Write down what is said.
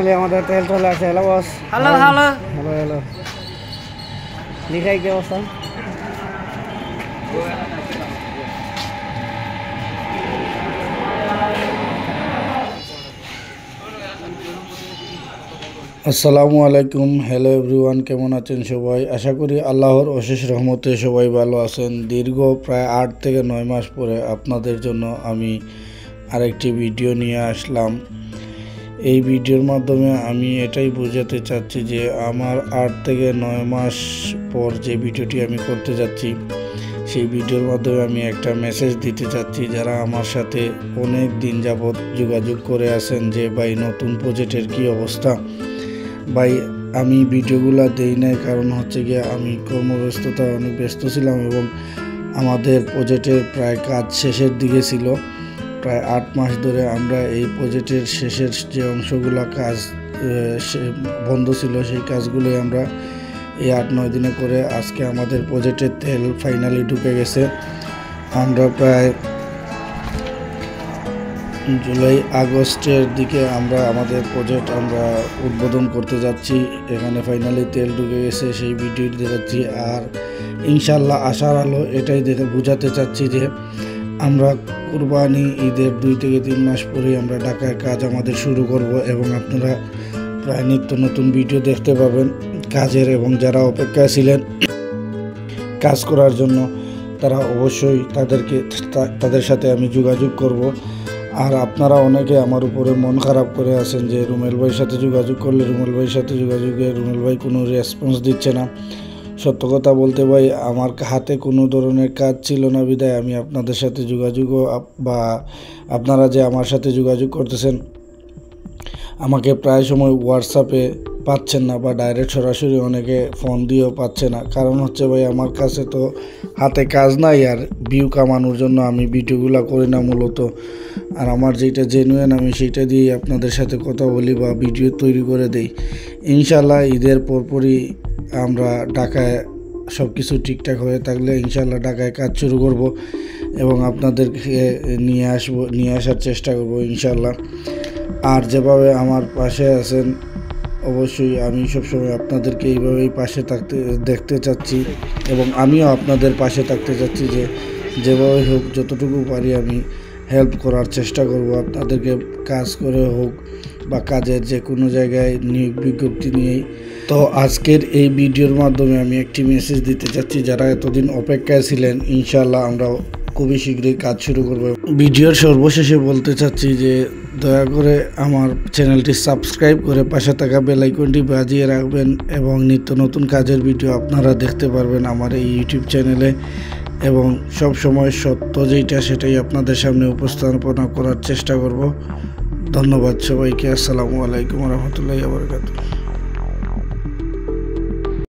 Finally আমাদের তেল চলে আসে। Hello boss. Hello hello hello hello. লিখাই কি অবস্থা? আসসালামু আলাইকুম। হ্যালো এভরিওয়ান, কেমন আছেন সবাই? আশা করি আল্লাহর অশেষ রহমতে সবাই ভালো আছেন। দীর্ঘ প্রায় 8 থেকে 9 মাস পরে আপনাদের জন্য আমি আরেকটি ভিডিও নিয়ে আসলাম। এই ভিডিওর মাধ্যমে আমি এটাই বোঝাতে চাচ্ছি যে আমার 8 থেকে 9 মাস পর যে ভিডিওটি আমি করতে যাচ্ছি, সেই ভিডিওর মাধ্যমে আমি একটা মেসেজ দিতে চাচ্ছি যারা আমার সাথে অনেক দিন যাবৎ যোগাযোগ করে আছেন যে ভাই নতুন প্রজেক্টের কী অবস্থা। ভাই আমি ভিডিওগুলো দেই নাই, কারণ হচ্ছে গিয়ে আমি কর্মব্যস্ততা অনেক ব্যস্ত ছিলাম এবং আমাদের প্রজেক্টের প্রায় কাজ শেষের দিকে ছিল। প্রায় 8 মাস ধরে আমরা এই প্রজেক্টের শেষের যে অংশগুলো কাজ বন্ধ ছিল, সেই কাজগুলোই আমরা এই 8-9 দিনে করে আজকে আমাদের প্রজেক্টের তেল ফাইনালি ঢুকে গেছে। আমরা প্রায় জুলাই আগস্টের দিকে আমরা আমাদের প্রজেক্ট আমরা উদ্বোধন করতে যাচ্ছি। এখানে ফাইনালি তেল ঢুকে গেছে, সেই ভিডিওটি দেখাচ্ছি। আর ইনশাল্লাহ আশার আলো এটাই দেখে বোঝাতে চাচ্ছি যে আমরা কুরবানি ঈদের 2 থেকে 3 মাস পরেই আমরা ঢাকায় কাজ আমাদের শুরু করব এবং আপনারা প্রায় নিত্য নতুন ভিডিও দেখতে পাবেন কাজের। এবং যারা অপেক্ষায় ছিলেন কাজ করার জন্য তারা অবশ্যই তাদের সাথে আমি যোগাযোগ করব। আর আপনারা অনেকে আমার উপরে মন খারাপ করে আছেন যে রুমেল ভাইয়ের সাথে যোগাযোগ করলে রুমেল ভাই কোনো রেসপন্স দিচ্ছে না। সত্য কথা বলতে ভাই আমার হাতে কোনো ধরনের কাজ ছিল না বিধায় আমি আপনাদের সাথে যোগাযোগও বা আপনারা যে আমার সাথে যোগাযোগ করতেছেন আমাকে প্রায় সময় হোয়াটসঅ্যাপে পাচ্ছেন না বা ডাইরেক্ট সরাসরি অনেকে ফোন দিয়েও পাচ্ছে না। কারণ হচ্ছে ভাই আমার কাছে তো হাতে কাজ নাই, আর ভিউ কামানোর জন্য আমি ভিডিওগুলো করি না মূলত। আর আমার যেটা জেনুইন আমি সেইটা দিয়েই আপনাদের সাথে কথা বলি বা ভিডিও তৈরি করে দেই। ইনশাল্লাহ ঈদের পরপরই আমরা ঢাকায় সব কিছু ঠিকঠাক হয়ে থাকলে ইনশাল্লাহ ঢাকায় কাজ শুরু করব এবং আপনাদেরকে নিয়ে আসার চেষ্টা করব ইনশাল্লাহ। আর যেভাবে আমার পাশে আছেন অবশ্যই আমি সবসময় আপনাদেরকে এইভাবেই পাশে দেখতে চাচ্ছি এবং আমিও আপনাদের পাশে থাকতে চাচ্ছি যে যেভাবে হোক যতটুকু পারি আমি হেল্প করার চেষ্টা করব আপনাদেরকে, কাজ করে হোক বা কাজের যে কোনো জায়গায় নিয়োগ বিজ্ঞপ্তি নিয়েই। তো আজকের এই ভিডিওর মাধ্যমে আমি একটি মেসেজ দিতে চাচ্ছি যারা এতদিন অপেক্ষায় ছিলেন, ইনশাল্লাহ আমরা খুবই শীঘ্রই কাজ শুরু করব। ভিডিওর সর্বশেষে বলতে চাচ্ছি যে দয়া করে আমার চ্যানেলটি সাবস্ক্রাইব করে পাশে থাকা বেল আইকনটি বাজিয়ে রাখবেন এবং নিত্য নতুন কাজের ভিডিও আপনারা দেখতে পারবেন আমার এই ইউটিউব চ্যানেলে। এবং সব সময় সত্য যেটা সেটাই আপনাদের সামনে উপস্থাপনা করার চেষ্টা করব। ধন্যবাদ সবাইকে। আসসালামু আলাইকুম ওয়া রাহমাতুল্লাহি ওয়া বারাকাতুহু।